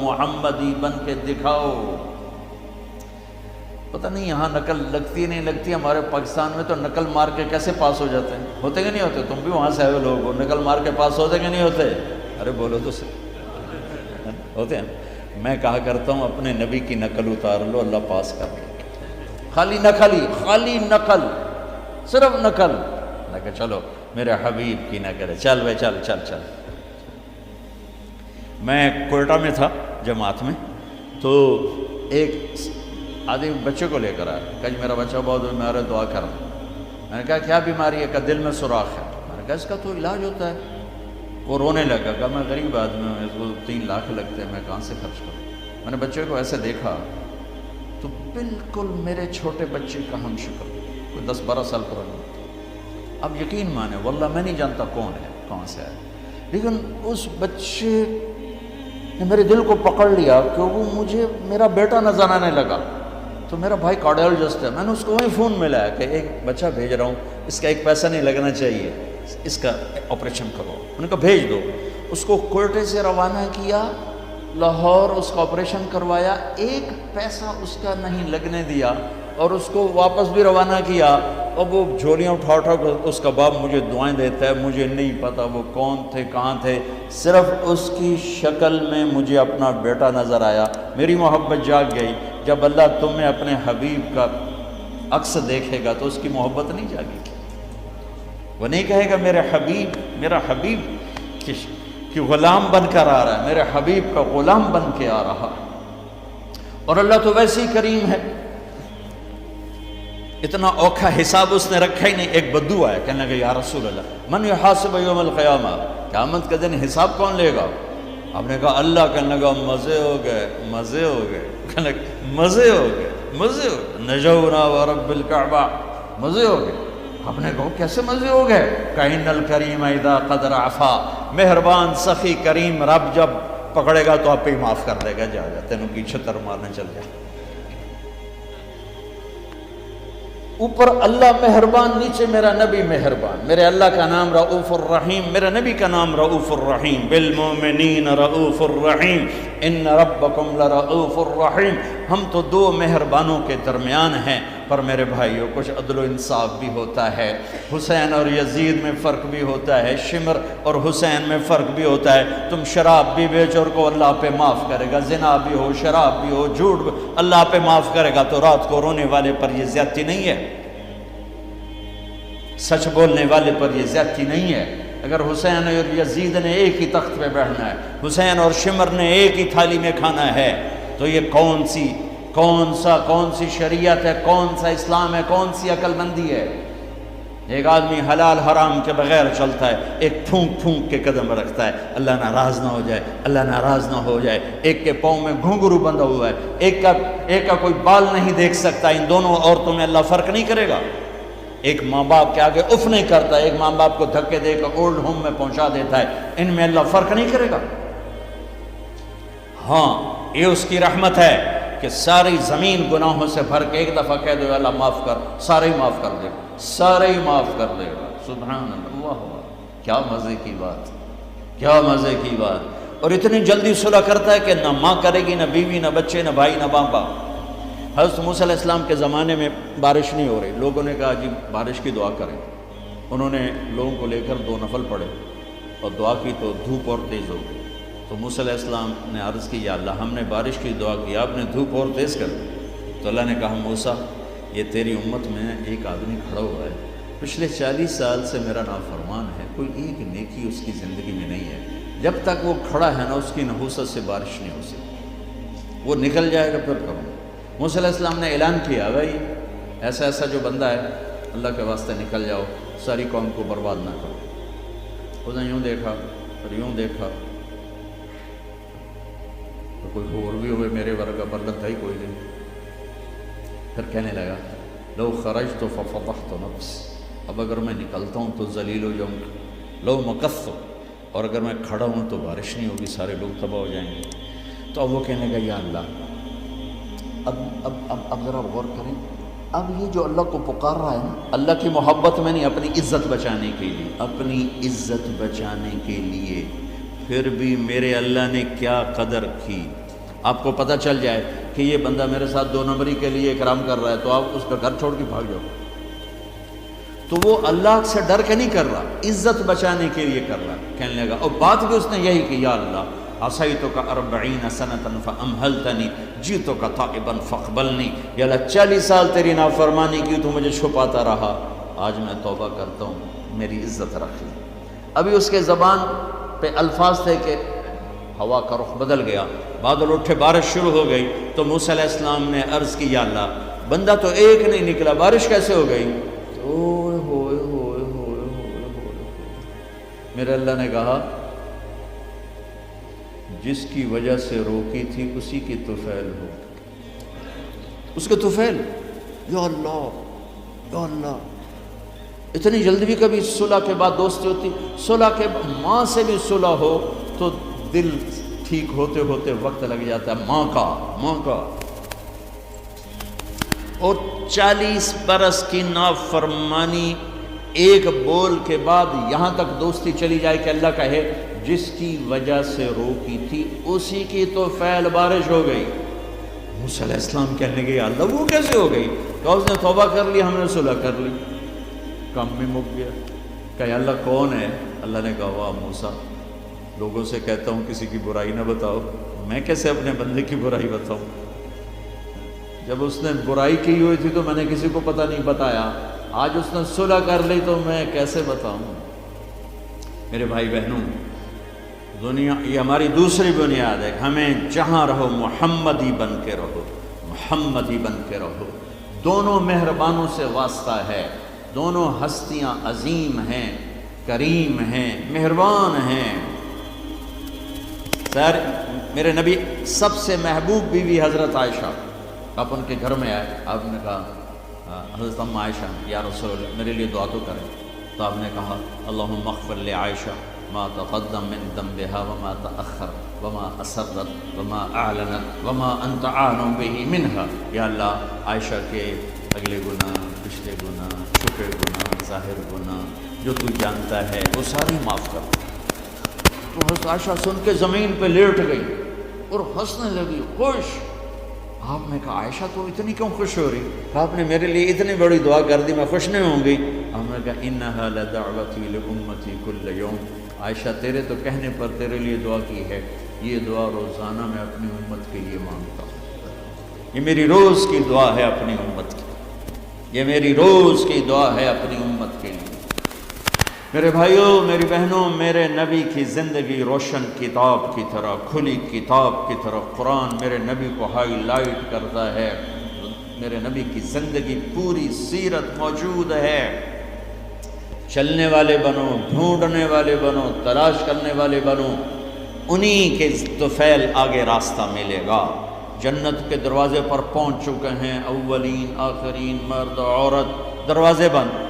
محمدی بن کے دکھاؤ۔ پتہ نہیں یہاں نقل لگتی نہیں لگتی، ہمارے پاکستان میں تو نقل مار کے کیسے پاس ہو جاتے ہیں، ہوتے کہ نہیں ہوتے؟ تم بھی وہاں سے آئے ہوئے لوگ ہو، نقل مار کے پاس ہوتے کہ نہیں ہوتے؟ ارے بولو تو صحیح، ہوتے ہیں۔ میں کہا کرتا ہوں اپنے نبی کی نقل اتار لو، اللہ پاس کر لے۔ خالی نقل ہی، خالی نقل، صرف نقل۔ میں کہا چلو میرے حبیب کی نقل ہے، چل بھائی چل چل چل۔ میں کوئٹہ میں تھا جماعت میں، تو ایک آدمی بچے کو لے کر آیا، کہا جی میرا بچہ بہت بیمار ہے، دعا کر۔ میں نے کہا کیا بیماری ہے؟ کہ دل میں سوراخ ہے۔ میں نے کہا اس کا تو علاج ہوتا ہے۔ وہ رونے لگا، کہا میں غریب آدمی ہوں، اس کو 3 لاکھ لگتے ہیں، میں کہاں سے خرچ کروں؟ میں نے بچے کو ایسے دیکھا تو بالکل میرے چھوٹے بچے کا ہم شکل، کوئی 10-12 سال پرانا۔ اب یقین مانے واللہ میں نہیں جانتا کون ہے، کہاں سے ہے، لیکن اس بچے نے میرے دل کو پکڑ لیا کہ وہ مجھے میرا بیٹا نظر آنے لگا۔ تو میرا بھائی کارڈیالوجسٹ ہے، میں نے اس کو وہیں فون ملایا کہ ایک بچہ بھیج رہا ہوں، اس کا ایک پیسہ نہیں لگنا چاہیے، اس کا آپریشن کرو۔ میں نے کہا بھیج دو۔ اس کو کوئٹے سے روانہ کیا، لاہور اس کا آپریشن کروایا، 1 پیسہ اس کا نہیں لگنے دیا، اور اس کو واپس بھی روانہ کیا۔ اب وہ جھولیاں اٹھا اٹھا کر اس کا باپ مجھے دعائیں دیتا ہے، مجھے نہیں پتا وہ کون تھے کہاں تھے، صرف اس کی شکل میں مجھے اپنا بیٹا نظر آیا، میری محبت جاگ گئی۔ جب اللہ تمہیں اپنے حبیب کا عکس دیکھے گا تو اس کی محبت نہیں جاگے گی، وہ نہیں کہے گا میرا حبیب کہ غلام بن کر آ رہا ہے، میرے حبیب کا غلام بن کے آ رہا۔ اور اللہ تو ویسے ہی کریم ہے، اتنا اوکھا حساب اس نے رکھا ہی نہیں۔ ایک بدو آیا، کہنے لگا یا رسول اللہ من یحاسب یوم القیامہ، قیامت کے دن حساب کون لے گا؟ آپ نے کہا اللہ۔ کہنے لگا مزے ہو گئے، مزے ہو گئے، کہنے لگا مزے ہو گئے، مزے ہو گئے، نجونا ورب الکعبہ، مزے ہو گئے۔ آپ نے کہا کیسے مزے ہو گئے؟ کَإِنَّ الْكَرِيمَ اِذَا قَدْ عَفَا، مہربان سخی کریم رب جب پکڑے گا تو آپ پہ ہی معاف کر دے گا، جا تینوں کی چھتر مارنے چل جائے۔ اوپر اللہ مہربان، نیچے میرا نبی مہربان۔ میرے اللہ کا نام رؤوف الرحیم، میرے نبی کا نام رؤوف الرحیم، بالمؤمنین رؤوف الرحیم، ان ربکم لرؤوف الرحیم۔ ہم تو 2 مہربانوں کے درمیان ہیں، پر میرے بھائیوں کچھ عدل و انصاف بھی ہوتا ہے۔ حسین اور یزید میں فرق بھی ہوتا ہے، شمر اور حسین میں فرق بھی ہوتا ہے۔ تم شراب بھی بیچو کو اللہ پہ معاف کرے گا، زنا بھی ہو، شراب بھی ہو، جھوٹ بھی اللہ پہ معاف کرے گا۔ تو رات کو رونے والے پر یہ زیادتی نہیں ہے، سچ بولنے والے پر یہ زیادتی نہیں ہے۔ اگر حسین اور یزید نے ایک ہی تخت پہ بیٹھنا ہے، حسین اور شمر نے ایک ہی تھالی میں کھانا ہے، تو یہ کون سی شریعت ہے، کون سا اسلام ہے، کون سی عقل مندی ہے؟ ایک آدمی حلال حرام کے بغیر چلتا ہے، ایک پھونک پھونک کے قدم رکھتا ہے، اللہ ناراض نہ ہو جائے، اللہ ناراض نہ ہو جائے۔ ایک کے پاؤں میں گھنگرو بندھا ہوا ہے، ایک کا کوئی بال نہیں دیکھ سکتا۔ ان دونوں عورتوں میں اللہ فرق نہیں کرے گا؟ ایک ماں باپ کے آگے اف نہیں کرتا، ایک ماں باپ کو دھکے دے کر اولڈ ہوم میں پہنچا دیتا ہے، ان میں اللہ فرق نہیں کرے گا؟ ہاں، یہ اس کی رحمت ہے کہ ساری زمین گناہوں سے بھر کے ایک دفعہ کہہ دو اللہ معاف کر، سارے ہی معاف کر دے گا، سارے ہی معاف کر دے گا۔ سبحان اللہ، کیا مزے کی بات، کیا مزے کی بات۔ اور اتنی جلدی صلح کرتا ہے کہ نہ ماں کرے گی، نہ بیوی، نہ بچے، نہ بھائی، نہ باپ۔ حضرت موسیٰ علیہ السلام کے زمانے میں بارش نہیں ہو رہی، لوگوں نے کہا جی بارش کی دعا کریں۔ انہوں نے لوگوں کو لے کر 2 نفل پڑھے اور دعا کی تو دھوپ اور تیز ہو گئی۔ تو موسیٰ علیہ السلام نے عرض کی یا اللہ ہم نے بارش کی دعا کی، آپ نے دھوپ اور تیز کر دی۔ تو اللہ نے کہا موسیٰ یہ تیری امت میں ایک آدمی کھڑا ہوا ہے، پچھلے 40 سال سے میرا نافرمان ہے، کوئی ایک نیکی اس کی زندگی میں نہیں ہے، جب تک وہ کھڑا ہے نا اس کی نحوست سے بارش نہیں ہو سکتی، وہ نکل جائے گا پھر کروں۔ موسیٰ علیہ السلام نے اعلان کیا بھائی ایسا ایسا جو بندہ ہے اللہ کے واسطے نکل جاؤ، ساری قوم کو برباد نہ کرو۔ اس نے یوں دیکھا پھر یوں دیکھا، تو کوئی اور بھی ہوئے میرے ورگا بندہ تھا ہی کوئی نہیں۔ پھر کہنے لگا لو خرجت ففضحت نفس، اب اگر میں نکلتا ہوں تو ذلیل ہو جاؤں گا، لو مکثت، اور اگر میں کھڑا ہوں تو بارش نہیں ہوگی، سارے لوگ تباہ ہو جائیں گے۔ تو اب وہ کہنے لگا یا اللہ اب ذرا غور کریں، اب یہ جو اللہ کو پکار رہا ہے نا، اللہ کی محبت میں نہیں، اپنی عزت بچانے کے لیے، اپنی عزت بچانے کے لیے، پھر بھی میرے اللہ نے کیا قدر کی، آپ کو پتہ چل جائے کہ یہ بندہ میرے ساتھ 2 نمبری کے لیے اکرام کر رہا ہے تو آپ اس کا گھر چھوڑ کے بھاگ جاؤ. تو وہ اللہ سے ڈر کے نہیں کر رہا، عزت بچانے کے لیے کر رہا. کہنے لگا، اور بات بھی اس نے یہی کی، یا اللہ عصیتک 40 سنۃ فامہلتنی جئتک تائبا فاقبلنی، یا اللہ 40 سال تیری نافرمانی کی تو مجھے چھپاتا رہا، آج میں توبہ کرتا ہوں، میری عزت رکھ لی. ابھی اس کے زبان پہ الفاظ تھے کہ ہوا کا رخ بدل گیا، بادل اٹھے، بارش شروع ہو گئی. تو موسیٰ علیہ السلام نے عرض کی، یا اللہ بندہ تو ایک نہیں نکلا، بارش کیسے ہو گئی؟ اوئے ہوئے ہوئے ہوئے ہوئے ہوئے. میرے اللہ نے کہا، جس کی وجہ سے روکی تھی اسی کی طفیل ہو، اس کے طفیل. یا اللہ یا اللہ. اتنی جلدی بھی کبھی صلح کے بعد دوستی ہوتی؟ صلح کے ماں سے بھی صلح ہو تو دل ٹھیک ہوتے ہوتے وقت لگ جاتا ہے، ماں کا. اور 40 برس کی نافرمانی ایک بول کے بعد یہاں تک دوستی چلی جائے کہ اللہ کہے جس کی وجہ سے روکی تھی اسی کی تو فعل بارش ہو گئی. موسیٰ علیہ السلام کہنے گے، یا اللہ وہ کیسے ہو گئی؟ کہ اس نے توبہ کر لی، ہم نے صلح کر لی، کام بھی مک گیا. کہ یا اللہ کون ہے؟ اللہ نے کہا، واہ موسیٰ، لوگوں سے کہتا ہوں کسی کی برائی نہ بتاؤ، میں کیسے اپنے بندے کی برائی بتاؤں؟ جب اس نے برائی کی ہوئی تھی تو میں نے کسی کو پتہ نہیں بتایا، آج اس نے صلح کر لی تو میں کیسے بتاؤں؟ میرے بھائی بہنوں، دنیا یہ ہماری دوسری بنیاد ہے، ہمیں جہاں رہو محمدی بن کے رہو، محمدی بن کے رہو. دونوں مہربانوں سے واسطہ ہے، دونوں ہستیاں عظیم ہیں، کریم ہیں، مہربان ہیں. سر میرے نبی سب سے محبوب بیوی حضرت عائشہ، آپ ان کے گھر میں آئے، آپ نے کہا حضرت ام عائشہ یا رسول اللہ میرے لیے دعا تو کریں. تو آپ نے کہا، اللہم اغفر لعائشہ ما تقدم من ذنبها وما تأخر وما اسرت وما اعلنت وما انت اعلم به منها. یا اللہ عائشہ کے اگلے گناہ، پچھلے گناہ، چھپے گناہ، ظاہر گناہ جو تو جانتا ہے وہ ساری معاف کر. تو حضرت عائشہ سن کے زمین پہ لیٹ گئی اور ہنسنے لگی، خوش. آپ نے کہا، عائشہ تو اتنی کیوں خوش ہو رہی؟ کہا آپ نے میرے لیے اتنی بڑی دعا کر دی، میں خوش نہیں ہوں گی؟ ہم نے کہا، انہا لدعوتی لامتی کل یوم. عائشہ تیرے تو کہنے پر تیرے لیے دعا کی ہے، یہ دعا روزانہ میں اپنی امت کے لیے مانگتا ہوں. یہ میری روز کی دعا ہے اپنی امت کی، یہ میری روز کی دعا ہے اپنی امت کے لیے. میرے بھائیوں، میری بہنوں، میرے نبی کی زندگی روشن کتاب کی طرح، کھلی کتاب کی طرح. قرآن میرے نبی کو ہائی لائٹ کرتا ہے. میرے نبی کی زندگی پوری سیرت موجود ہے. چلنے والے بنو، ڈھونڈنے والے بنو، تلاش کرنے والے بنو، انہی کے طفیل آگے راستہ ملے گا. جنت کے دروازے پر پہنچ چکے ہیں، اولین آخرین، مرد عورت، دروازے بند.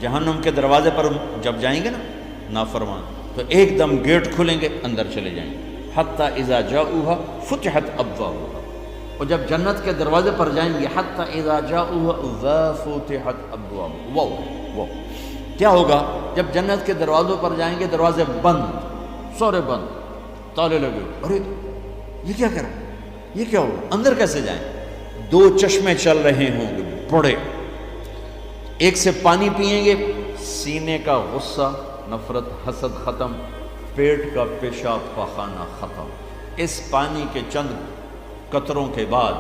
جہنم کے دروازے پر جب جائیں گے نا نافرمان، تو ایک دم گیٹ کھلیں گے، اندر چلے جائیں گے. حتی اذا جاؤوها فتحت ابوابها. اور جب جنت کے دروازے پر جائیں گے، حتی اذا جاؤوها فتحت ابوابها. وہ کیا ہوگا؟ جب جنت کے دروازوں پر جائیں گے، دروازے بند، سورے بند، تالے لگے. ارے یہ کیا کر رہا ہے؟ یہ کیا ہوگا؟ اندر کیسے جائیں؟ 2 چشمے چل رہے ہوں گے بڑے، ایک سے پانی پئیں گے، سینے کا غصہ، نفرت، حسد ختم، پیٹ کا پیشاب پاخانہ ختم. اس پانی کے چند قطروں کے بعد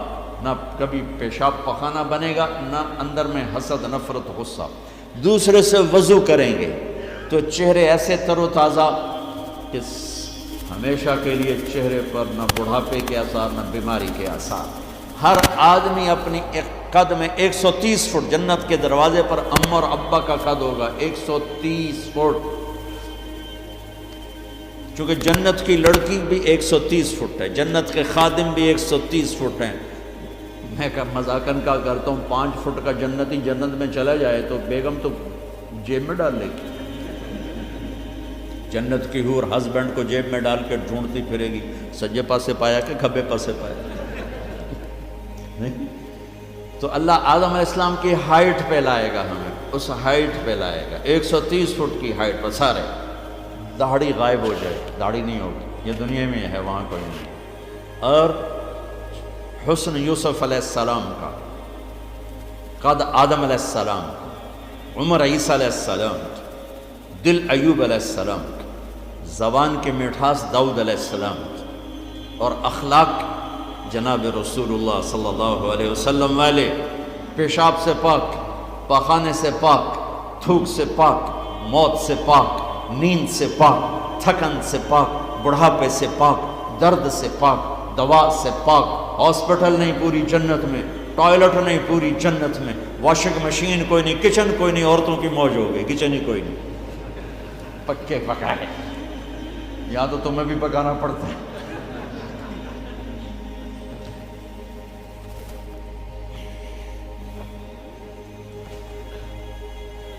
نہ کبھی پیشاب پاخانہ بنے گا، نہ اندر میں حسد، نفرت، غصہ. دوسرے سے وضو کریں گے تو چہرے ایسے تر و تازہ کہ ہمیشہ کے لیے چہرے پر نہ بڑھاپے کے آثار، نہ بیماری کے آثار. ہر آدمی اپنی ایک قد میں 130 فٹ، جنت کے دروازے پر اماں اور ابا کا قد ہوگا 130 فٹ. چونکہ جنت کی لڑکی بھی 130 فٹ ہے، جنت کے خادم بھی 130 فٹ ہیں. میں مذاقاً کا کرتا ہوں، 5 فٹ کا جنتی جنت میں چلا جائے تو بیگم تو جیب میں ڈال لے گی. جنت کی حور ہسبینڈ کو جیب میں ڈال کے ڈھونڈتی پھرے گی، سجے پاسے پایا کہ کھبے پاسے پایا. نہیں تو اللہ آدم علیہ السلام کی ہائٹ پہ لائے گا، ہمیں اس ہائٹ پہ لائے گا، 130 فٹ کی ہائٹ پر. سارے داڑھی غائب ہو جائے، داڑھی نہیں ہوگی، یہ دنیا میں ہے، وہاں کوئی نہیں. اور حسن یوسف علیہ السلام کا، قد آدم علیہ السلام کا، عمر عیسیٰ علیہ السلام کا، دل ایوب علیہ السلام کا، زبان کے مٹھاس داؤد علیہ السلام کی، اور اخلاق جناب رسول اللہ صلی اللہ علیہ وسلم والے، پیشاب سے پاک، پاخانے سے پاک، تھوک سے پاک، موت سے پاک، نیند سے پاک، تھکن سے پاک، بڑھاپے سے پاک، درد سے پاک، دوا سے پاک، ہاسپٹل نہیں پوری جنت میں، ٹوائلٹ نہیں پوری جنت میں، واشنگ مشین کوئی نہیں، کچن کوئی نہیں، عورتوں کی موج ہو گئی، کچن ہی کوئی نہیں، پکے پکائے، یا تو تمہیں بھی پکانا پڑتا ہے۔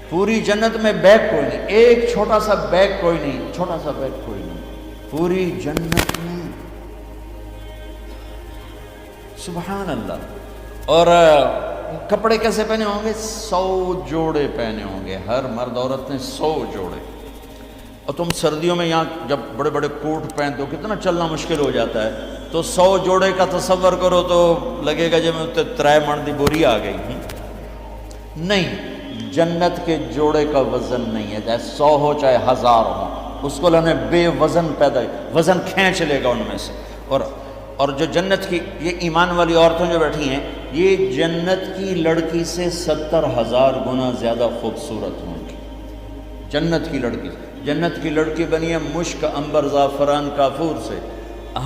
پوری جنت میں بیگ کوئی نہیں، ایک چھوٹا سا بیگ کوئی نہیں، چھوٹا سا بیگ کوئی نہیں پوری جنت میں، سبحان اللہ۔ اور کپڑے کیسے پہنے ہوں گے؟ 100 جوڑے پہنے ہوں گے، ہر مرد عورت نے 100 جوڑے۔ اور تم سردیوں میں یہاں جب بڑے بڑے کوٹ پہنتے ہو کتنا چلنا مشکل ہو جاتا ہے، تو 100 جوڑے کا تصور کرو تو لگے گا جب میں 3 من دی بوری آ گئی۔ نہیں، جنت کے جوڑے کا وزن نہیں ہے، چاہے 100 ہو چاہے 1000 ہو، اس کو اللہ نے بے وزن پیدا، وزن کھینچ لے گا ان میں سے۔ اور جو جنت کی یہ ایمان والی عورتیں جو بیٹھی ہیں، یہ جنت کی لڑکی سے 70,000 گنا زیادہ خوبصورت ہوں گی۔ جنت کی لڑکی، جنت کی لڑکی بنی ہے مشک، عنبر، زعفران، کافور سے،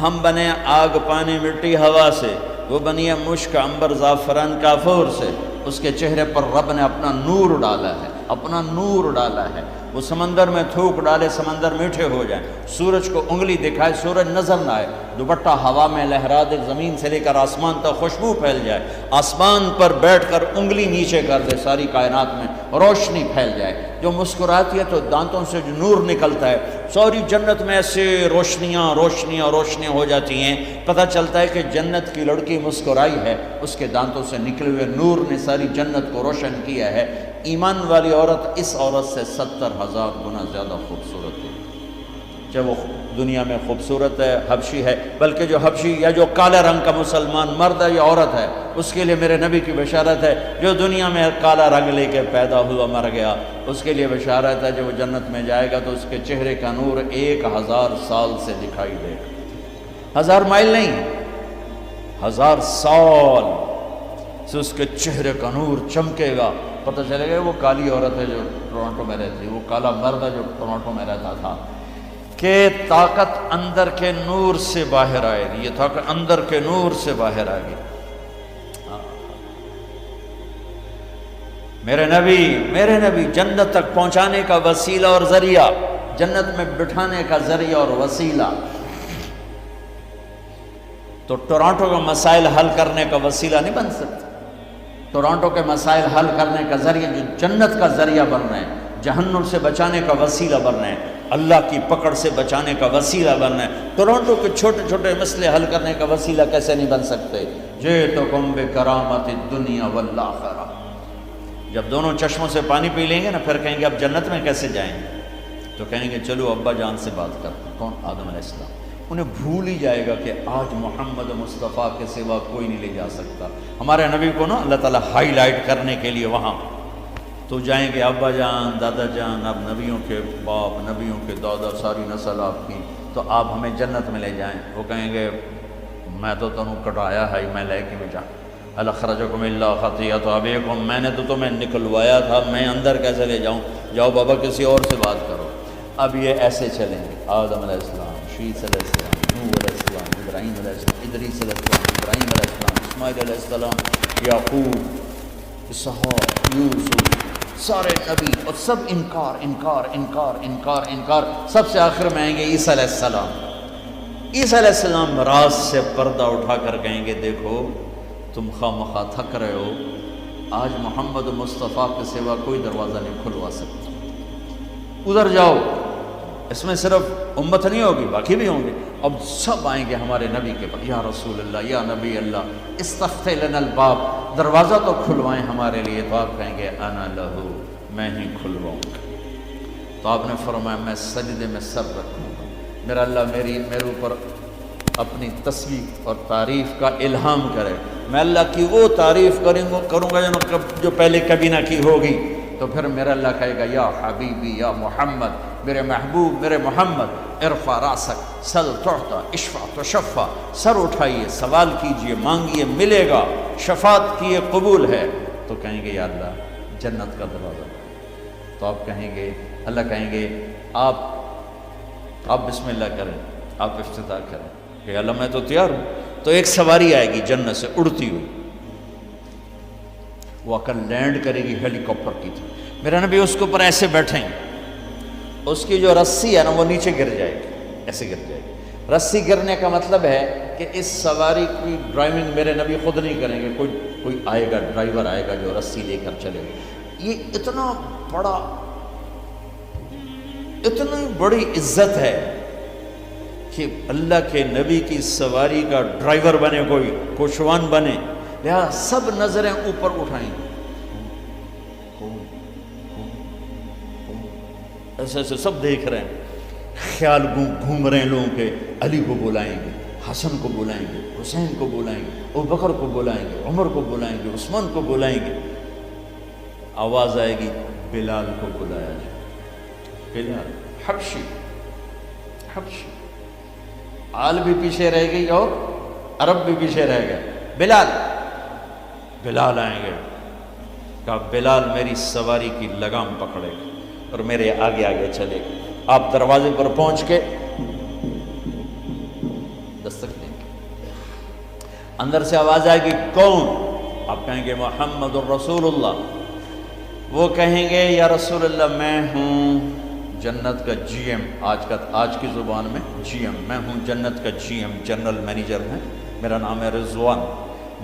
ہم بنے آگ، پانی، مٹی، ہوا سے، وہ بنی ہے مشک، عنبر، زعفران، کافور سے۔ اس کے چہرے پر رب نے اپنا نور ڈالا ہے، اپنا نور ڈالا ہے۔ وہ سمندر میں تھوک ڈالے، سمندر میٹھے ہو جائیں، سورج کو انگلی دکھائے، سورج نظر نہ آئے، دوپٹہ ہوا میں لہرا دے، زمین سے لے کر آسمان تک خوشبو پھیل جائے، آسمان پر بیٹھ کر انگلی نیچے کر دے، ساری کائنات میں روشنی پھیل جائے۔ جو مسکراتی ہے تو دانتوں سے جو نور نکلتا ہے، ساری جنت میں ایسے روشنیاں روشنیاں روشنیاں ہو جاتی ہیں، پتہ چلتا ہے کہ جنت کی لڑکی مسکرائی ہے، اس کے دانتوں سے نکلے ہوئے نور نے ساری جنت کو روشن کیا ہے۔ ایمان والی عورت اس عورت سے 70,000 گنا زیادہ خوبصورت ہے، چاہے وہ دنیا میں خوبصورت ہے، حبشی ہے، بلکہ جو حبشی یا جو کالے رنگ کا مسلمان مرد ہے یا عورت ہے، اس کے لیے میرے نبی کی بشارت ہے، جو دنیا میں کالا رنگ لے کے پیدا ہوا مر گیا، اس کے لیے بشارت ہے، جب وہ جنت میں جائے گا تو اس کے چہرے کا نور 1000 سال سے دکھائی دے گا، 1000 مائل نہیں، 1000 سال سے اس کے چہرے کا نور چمکے گا، پتہ چلے گا وہ کالی عورت ہے جو ٹورانٹو میں رہتی ہے، وہ کالا مرد ہے جو ٹورانٹو میں رہتا تھا، کہ طاقت اندر کے نور سے باہر آئے گی، یہ طاقت اندر کے نور سے باہر آئے گی۔ میرے نبی جنت تک پہنچانے کا وسیلہ اور ذریعہ، جنت میں بٹھانے کا ذریعہ اور وسیلہ، تو ٹورانٹو کا مسائل حل کرنے کا وسیلہ نہیں بن سکتا، ٹورانٹو کے مسائل حل کرنے کا ذریعہ جو جنت کا ذریعہ بن رہے ہیں، جہنم سے بچانے کا وسیلہ بن رہے ہیں، اللہ کی پکڑ سے بچانے کا وسیلہ بن رہے ہیں، ٹورانٹو کے چھوٹے چھوٹے مسئلے حل کرنے کا وسیلہ کیسے نہیں بن سکتے؟ جئتکم بکرامت الدنیا والآخرہ، جب دونوں چشموں سے پانی پی لیں گے نا، پھر کہیں گے اب جنت میں کیسے جائیں گے، تو کہیں گے چلو ابا جان سے بات کرتے ہیں، کون؟ آدم علیہ السلام۔ انہیں بھول ہی جائے گا کہ آج محمد مصطفیٰ کے سوا کوئی نہیں لے جا سکتا، ہمارے نبی کو نا اللہ تعالیٰ ہائی لائٹ کرنے کے لیے وہاں تو جائیں گے، ابا جان، دادا جان، اب نبیوں کے باپ، نبیوں کے دادا، ساری نسل آپ کی، تو آپ ہمیں جنت میں لے جائیں۔ وہ کہیں گے میں تو تمہیں کٹایا ہے، میں لے کے بھی جاؤں، اخرجکم اللہ خطیئۃ ابیکم، میں نے تو تمہیں نکلوایا تھا، میں اندر کیسے لے جاؤں؟ جاؤ بابا کسی اور سے بات کرو۔ اب یہ ایسے چلیں گے، آدم علیہ السلام، شیث علیہ السلام، نوح علیہ السلام، ابراہیم علیہ السلام، ادریس علیہ السلام، ابراہیم علیہ السلام، اسماعیل علیہ السلام، یعقوب، اسحاق، یوسف، سارے نبی، اور سب انکار انکار انکار انکار انکار، سب سے آخر میں آئیں گے عیسیٰ علیہ السلام۔ عیسیٰ علیہ السلام راز سے پردہ اٹھا کر کہیں گے دیکھو تم خواہ مخواہ تھک رہے ہو، آج محمد مصطفیٰ کے سوا کوئی دروازہ نہیں کھلوا سکتا، ادھر جاؤ۔ اس میں صرف امت نہیں ہوگی، باقی بھی ہوں گے، اب سب آئیں گے ہمارے نبی کے پاس، یا رسول اللہ، یا نبی اللہ، استفتح لنا الباب، دروازہ تو کھلوائیں ہمارے لیے، تو آپ کہیں گے انا لہو، میں ہی کھلواؤں گا۔ تو آپ نے فرمایا میں سجدے میں سر رکھوں گا، میرا اللہ میرے اوپر اپنی تصویر اور تعریف کا الہام کرے. میں اللہ کی وہ تعریف کروں گا جو پہلے کبھی نہ کی ہوگی. تو پھر میرا اللہ کہے گا یا حبیبی یا محمد، میرے محبوب میرے محمد، ارفع راسک سل تعطا اشفع تشفع، سر اٹھائیے سوال کیجئے مانگیے ملے گا، شفاعت کیے قبول ہے. تو کہیں گے یا اللہ جنت کا دروازہ. تو آپ کہیں گے، اللہ کہیں گے آپ بسم اللہ کریں، آپ افتتاح کریں کہ اللہ میں تو تیار ہوں. تو ایک سواری آئے گی جنت سے اڑتی ہوئی، وہ آ کر لینڈ کرے گی ہیلی کاپٹر کی طرح. میرا نبی اس کے اوپر ایسے بیٹھیں گے، اس کی جو رسی ہے نا وہ نیچے گر جائے گی، ایسے گر جائے گی. رسی گرنے کا مطلب ہے کہ اس سواری کی ڈرائیونگ میرے نبی خود نہیں کریں گے، کوئی آئے گا، ڈرائیور آئے گا جو رسی لے کر چلے گا. یہ اتنا بڑا، اتنی بڑی عزت ہے کہ اللہ کے نبی کی سواری کا ڈرائیور بنے کوئی، کوشوان بنے. لہذا سب نظریں اوپر اٹھائیں، ایسے ایسے سب دیکھ رہے ہیں. خیال گھوم رہے ہیں لوگوں کے، علی کو بلائیں گے، حسن کو بلائیں گے، حسین کو بلائیں گے، ابوبکر کو بلائیں گے، عمر کو بلائیں گے، عثمان کو بلائیں گے. آواز آئے گی بلال کو بلایا جائے. بلال حبشی، آل بھی پیچھے رہ گئی اور عرب بھی پیچھے رہ گئے. بلال آئیں گے. کہا بلال میری سواری کی لگام پکڑے گا اور میرے آگے آگے چلے گا. آپ دروازے پر پہنچ کے دستک دیں گے، اندر سے آواز آئے گی کون؟ آپ کہیں گے محمد الرسول اللہ. وہ کہیں گے یا رسول اللہ میں ہوں جنت کا جی ایم، آج کی زبان میں جی ایم، میں ہوں جنت کا جی ایم، جنرل مینیجر ہے، میرا نام ہے رضوان.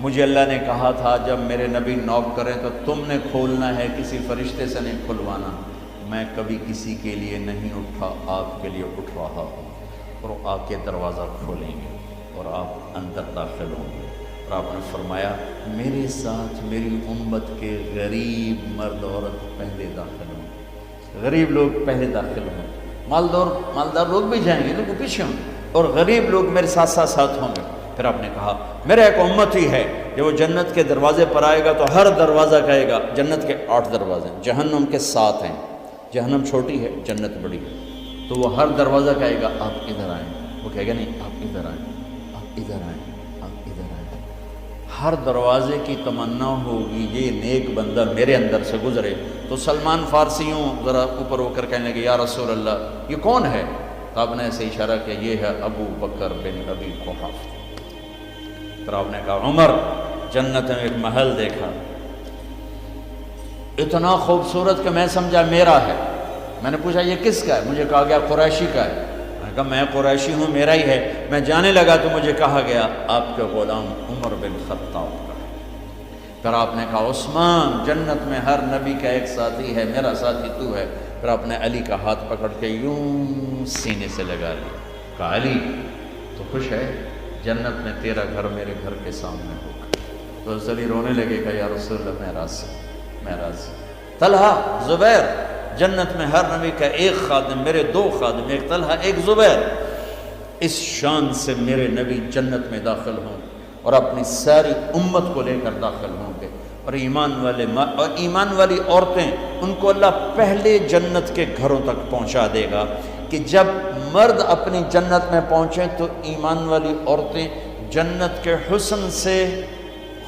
مجھے اللہ نے کہا تھا جب میرے نبی نوک کریں تو تم نے کھولنا ہے، کسی فرشتے سے نہیں کھلوانا. میں کبھی کسی کے لیے نہیں اٹھا، آپ کے لیے اٹھ رہا ہوں. اور آ کے دروازہ کھولیں گے اور آپ اندر داخل ہوں گے. اور آپ نے فرمایا میرے ساتھ میری امت کے غریب مرد عورت پہلے داخل ہوں، غریب لوگ پہلے داخل ہوں، مالدار لوگ بھی جائیں گے لیکن پیچھے ہوں گے، اور غریب لوگ میرے ساتھ ہوں گے. پھر آپ نے کہا میرا ایک امت ہی ہے کہ وہ جنت کے دروازے پر آئے گا تو ہر دروازہ کہے گا، جنت کے 8 دروازے ہیں، جہنم کے 7 ہیں، جہنم چھوٹی ہے جنت بڑی ہے. تو وہ ہر دروازہ کہے گا آپ ادھر آئیں. وہ کہے گا نہیں آپ ادھر آئیں، آپ ادھر آئیں، آپ ادھر آئیں. ہر دروازے کی تمنا ہوگی یہ نیک بندہ میرے اندر سے گزرے. تو سلمان فارسی ہوں ذرا اوپر ہو کر کہنے لگے یا رسول اللہ یہ کون ہے؟ تو آپ نے ایسے اشارہ کیا یہ ہے ابو بکر بن ابی قحافہ. پھر آپ نے کہا عمر جنت میں ایک محل دیکھا اتنا خوبصورت کہ میں سمجھا میرا ہے. میں نے پوچھا یہ کس کا ہے؟ مجھے کہا گیا قریشی کا ہے. میں نے کہا میں قریشی ہوں، میرا ہی ہے. میں جانے لگا تو مجھے کہا گیا آپ کے غلام عمر بن خطاب کا ہے. پھر آپ نے کہا عثمان جنت میں ہر نبی کا ایک ساتھی ہے، میرا ساتھی تو ہے. پھر آپ نے علی کا ہاتھ پکڑ کے یوں سینے سے لگا لیا. کہا علی تو خوش ہے، جنت میں تیرا گھر میرے گھر کے سامنے ہوگا. تو علی رونے لگے کہ یا رسول اللہ میں راضی. طلحہ زبیر جنت میں ہر نبی کا ایک خادم، میرے 2 خادم، ایک طلحہ ایک زبیر. اس شان سے میرے نبی جنت میں داخل ہوں اور اپنی ساری امت کو لے کر داخل ہوں گے. اور ایمان والی عورتیں ان کو اللہ پہلے جنت کے گھروں تک پہنچا دے گا کہ جب مرد اپنی جنت میں پہنچیں تو ایمان والی عورتیں جنت کے حسن سے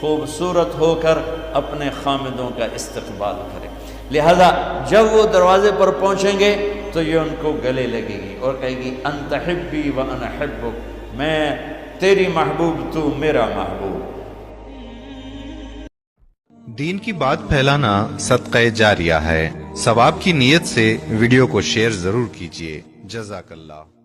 خوبصورت ہو کر اپنے خامدوں کا استقبال کریں. لہذا جب وہ دروازے پر پہنچیں گے تو یہ ان کو گلے لگے گی اور کہے گی انت حبی و انا حبک، میں تیری محبوب تو میرا محبوب. دین کی بات پھیلانا صدقہ جاریہ ہے. ثواب کی نیت سے ویڈیو کو شیئر ضرور کیجیے. جزاک اللہ.